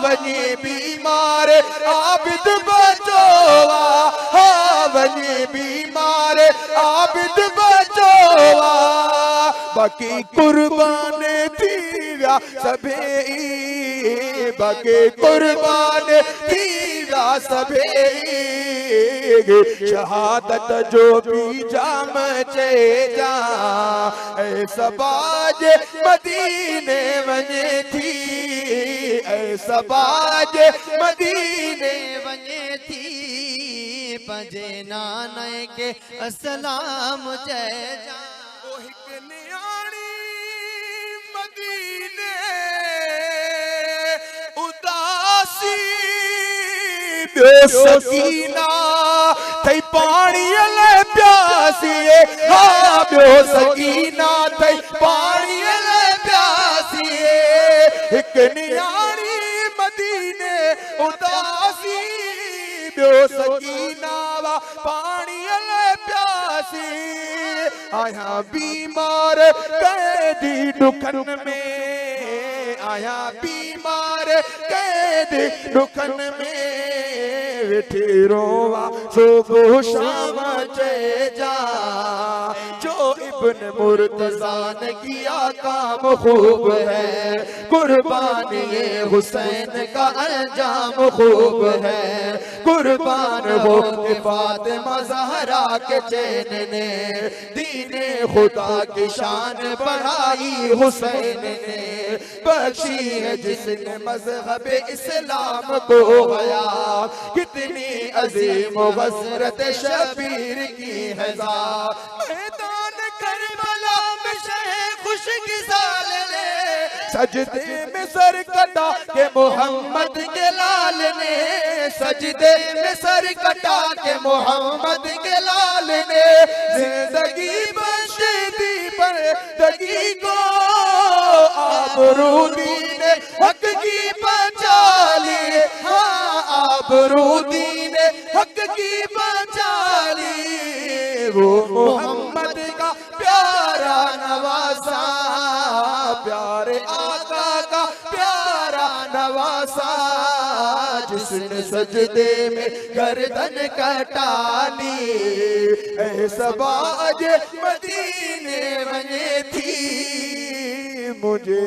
वञे बीमार आबिद बचोवा, हाँ वञे बीमार आबिद बचोवा, बाक़ी कुर्बान थी विया सभई, बाक़ी कुर्बान थी विया सभई, शहादत जो भी जाम चेजा ऐ सबाज मदीने वञे थी, ऐ सबाज मदीने वञे थी, पंहिंजे नाने के अस्सलाम चइजा। ओ हिक नियाणी मदीने उदासी ॿियो सकीना थई पाणीअ लाइ प्यासी, हाँ ॿियो सकीना थई पाणीअ लाइ प्यासी, हिक नियाणी मदीने उदासी ॿियो सकीना वा पाणीअ लाइ प्यासी, आया बीमार कैदी दुखन में, आया बीमार कैदी दुखन में, वेठी रोवा सुबह शाम चेजा, जो इब्न मुर्तज़ा ने किया काम खूब है, कुर्बानी हुसैन का अंजाम खूब है, कुर्बान हो के फातिमा ज़हरा के चैन ने, दीने खुदा की शान बढ़ाई हुसैन ने, बख्शी है जिसने मज़हब इस्लाम को हया, कितनी अजीम गज़रत शबीर की है ज़ात, मैदान करबला में शहे खुशकिसाल ने, सजदे में सर कटा के मोहम्मद के लाल ने, सजदे में सर कटा के मोहम्मद के लाल ने, जिंदगी बख्श दी बंदगी को, आबरू दीने हक की बचा ली, हाँ आबरू दीने हक की बचा ली, वो मोहम्मद का प्यारा नवासा, प्यारे आका का प्यारा नवासा, जिसने सजदे में गर्दन कटाली, ऐ सबाज मदीने वञे थी, मुझे